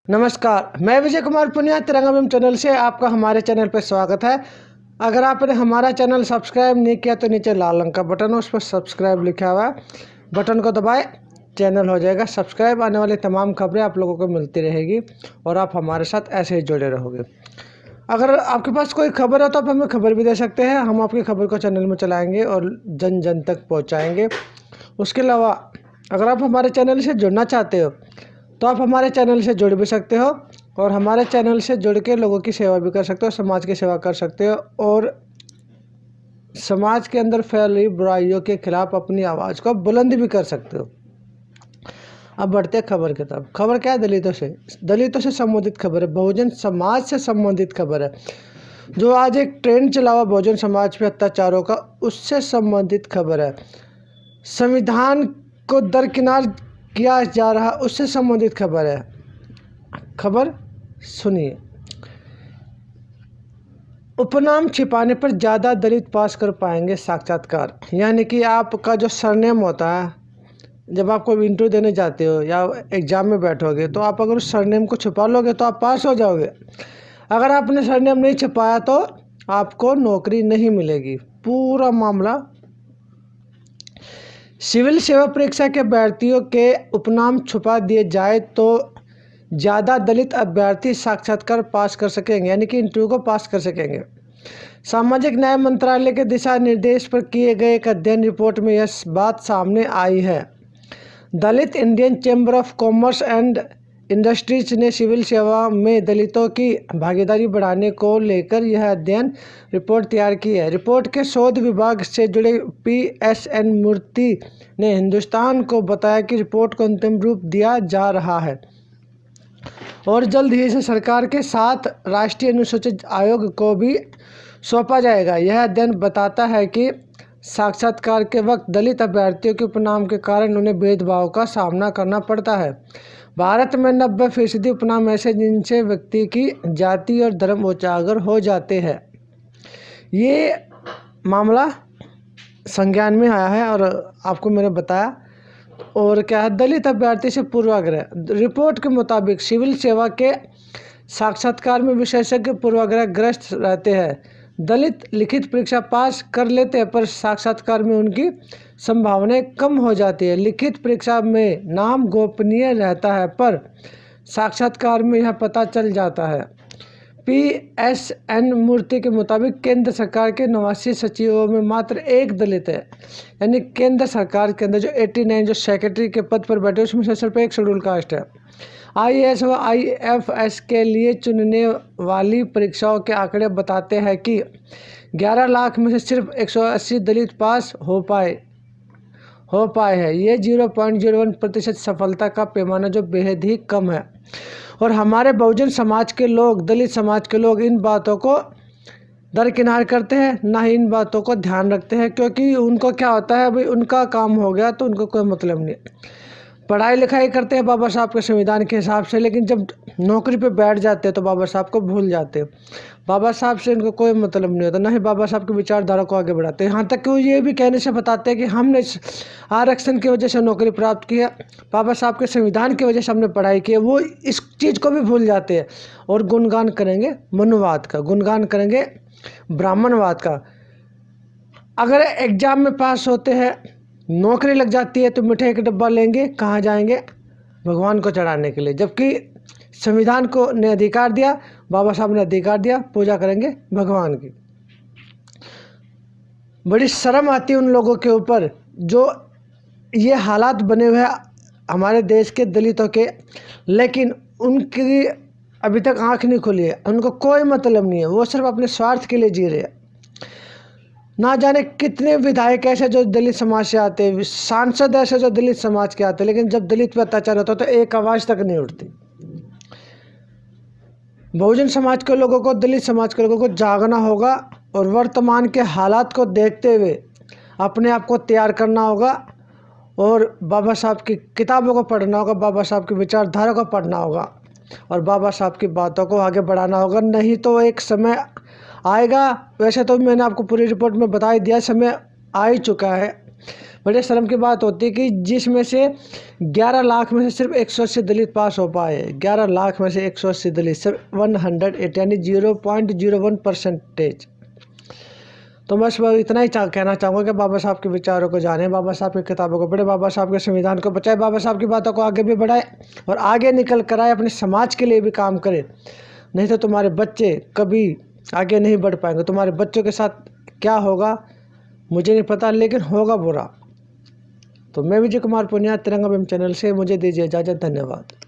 नमस्कार, मैं विजय कुमार पुनिया तिरंगा चैनल से आपका हमारे चैनल पर स्वागत है। अगर आपने हमारा चैनल सब्सक्राइब नहीं किया तो नीचे लाल रंग का बटन है, उस पर सब्सक्राइब लिखा हुआ है, बटन को दबाएं, चैनल हो जाएगा सब्सक्राइब। आने वाली तमाम खबरें आप लोगों को मिलती रहेगी और आप हमारे साथ ऐसे ही जुड़े रहोगे। अगर आपके पास कोई खबर है तो आप हमें खबर भी दे सकते हैं, हम आपकी खबर को चैनल में चलाएँगे और जन जन तक पहुँचाएँगे। उसके अलावा अगर आप हमारे चैनल से जुड़ना चाहते हो तो आप हमारे चैनल से जुड़ भी सकते हो और हमारे चैनल से जुड़ के लोगों की सेवा भी कर सकते हो, समाज की सेवा कर सकते हो और समाज के अंदर फैल रही बुराइयों के खिलाफ अपनी आवाज़ को बुलंद भी कर सकते हो। अब बढ़ते हैं खबर की तरफ। खबर क्या है? दलितों से संबंधित खबर है, बहुजन समाज से संबंधित खबर है। जो आज एक ट्रेंड चला हुआ बहुजन समाज पे अत्याचारों का, उससे संबंधित खबर है। संविधान को दरकिनार किया जा रहा, उससे संबंधित खबर है। खबर सुनिए। उपनाम छिपाने पर ज़्यादा दलित पास कर पाएंगे साक्षात्कार। यानी कि आपका जो सरनेम होता है, जब आप कोई इंटरव्यू देने जाते हो या एग्ज़ाम में बैठोगे तो आप अगर उस सरनेम को छुपा लोगे तो आप पास हो जाओगे। अगर आपने सरनेम नहीं छुपाया तो आपको नौकरी नहीं मिलेगी। पूरा मामला सिविल सेवा परीक्षा के अभ्यर्थियों के उपनाम छुपा दिए जाए तो ज़्यादा दलित अभ्यर्थी साक्षात्कार पास कर सकेंगे, यानी कि इंटरव्यू को पास कर सकेंगे। सामाजिक न्याय मंत्रालय के दिशा निर्देश पर किए गए एक अध्ययन रिपोर्ट में यह बात सामने आई है। Dalit Indian Chamber of Commerce and Industries ने सिविल सेवा में दलितों की भागीदारी बढ़ाने को लेकर यह अध्ययन रिपोर्ट तैयार की है। रिपोर्ट के शोध विभाग से जुड़े PSN मूर्ति ने हिंदुस्तान को बताया कि रिपोर्ट को अंतिम रूप दिया जा रहा है और जल्द ही इसे सरकार के साथ राष्ट्रीय अनुसूचित आयोग को भी सौंपा जाएगा। यह अध्ययन बताता है कि साक्षात्कार के वक्त दलित अभ्यर्थियों के उपनाम के कारण उन्हें भेदभाव का सामना करना पड़ता है। भारत में 90% उपनाम ऐसे जिनसे व्यक्ति की जाति और धर्म उजागर हो जाते हैं। ये मामला संज्ञान में आया है और आपको मैंने बताया। और क्या है? दलित अभ्यर्थी से पूर्वाग्रह। रिपोर्ट के मुताबिक सिविल सेवा के साक्षात्कार में विशेषज्ञ पूर्वाग्रह ग्रस्त रहते हैं। दलित लिखित परीक्षा पास कर लेते हैं पर साक्षात्कार में उनकी संभावनाएं कम हो जाती है। लिखित परीक्षा में नाम गोपनीय रहता है पर साक्षात्कार में यह पता चल जाता है। PSN मूर्ति के मुताबिक केंद्र सरकार के 89 सचिवों में मात्र एक दलित है। यानी केंद्र सरकार के अंदर जो 89 जो सेक्रेटरी के पद पर बैठे उसमें से सिर्फ एक शेड्यूल कास्ट है। IAS व IFS के लिए चुनने वाली परीक्षाओं के आंकड़े बताते हैं कि 11 लाख में से सिर्फ 180 दलित पास हो पाए हैं। ये 0.01% सफलता का पैमाना जो बेहद ही कम है। और हमारे बहुजन समाज के लोग, दलित समाज के लोग इन बातों को दरकिनार करते हैं, ना ही इन बातों को ध्यान रखते हैं, क्योंकि उनको क्या होता है, भाई उनका काम हो गया तो उनको कोई मतलब नहीं है। पढ़ाई लिखाई करते हैं बाबा साहब के संविधान के हिसाब से, लेकिन जब नौकरी पे बैठ जाते हैं तो बाबा साहब को भूल जाते हैं। बाबा साहब से इनको कोई मतलब नहीं होता, ना ही बाबा साहब की विचारधारा को आगे बढ़ाते हैं। यहाँ तक कि वो ये भी कहने से बताते हैं कि हमने आरक्षण की वजह से नौकरी प्राप्त की है, बाबा साहब के संविधान की वजह से हमने पढ़ाई की है। वो इस चीज़ को भी भूल जाते हैं और गुणगान करेंगे मनुवाद का, गुणगान करेंगे ब्राह्मणवाद का। अगर एग्जाम में पास होते हैं, नौकरी लग जाती है तो मिठाई का डब्बा लेंगे, कहाँ जाएंगे? भगवान को चढ़ाने के लिए। जबकि संविधान को ने अधिकार दिया, बाबा साहब ने अधिकार दिया, पूजा करेंगे भगवान की। बड़ी शर्म आती है उन लोगों के ऊपर जो ये हालात बने हुए हैं हमारे देश के दलितों के, लेकिन उनकी अभी तक आँख नहीं खुली है, उनको कोई मतलब नहीं है, वो सिर्फ अपने स्वार्थ के लिए जी रहे हैं। ना जाने कितने विधायक ऐसे जो दलित समाज से आते हैं, सांसद ऐसे जो दलित समाज के आते हैं, लेकिन जब दलित पर अत्याचार होता है तो एक आवाज़ तक नहीं उठती। बहुजन समाज के लोगों को, दलित समाज के लोगों को जागना होगा और वर्तमान के हालात को देखते हुए अपने आप को तैयार करना होगा और बाबा साहब की किताबों को पढ़ना होगा, बाबा साहब की विचारधारा को पढ़ना होगा और बाबा साहब की बातों को आगे बढ़ाना होगा। नहीं तो एक समय आएगा, वैसे तो मैंने आपको पूरी रिपोर्ट में बता ही दिया, समय आ ही चुका है। बड़े शर्म की बात होती है कि जिसमें से 11 लाख में से सिर्फ 180 दलित पास हो पाए। 11 लाख में से 180 दलित, सिर्फ 108 यानी 0.01%। तो बस मैं इतना ही कहना चाहूँगा कि बाबा साहब के विचारों को जानें, बाबा साहब की किताबों को पढ़ें, बाबा साहब के संविधान को बचाएं, बाबा साहब की बातों को आगे भी बढ़ाएं और आगे निकल कर आए, अपने समाज के लिए भी काम करें। नहीं तो तुम्हारे बच्चे कभी आगे नहीं बढ़ पाएंगे। तुम्हारे बच्चों के साथ क्या होगा मुझे नहीं पता, लेकिन होगा बुरा। तो मैं विजय कुमार पुनिया, तिरंगा अभियान चैनल से मुझे दीजिए इजाज़त। धन्यवाद।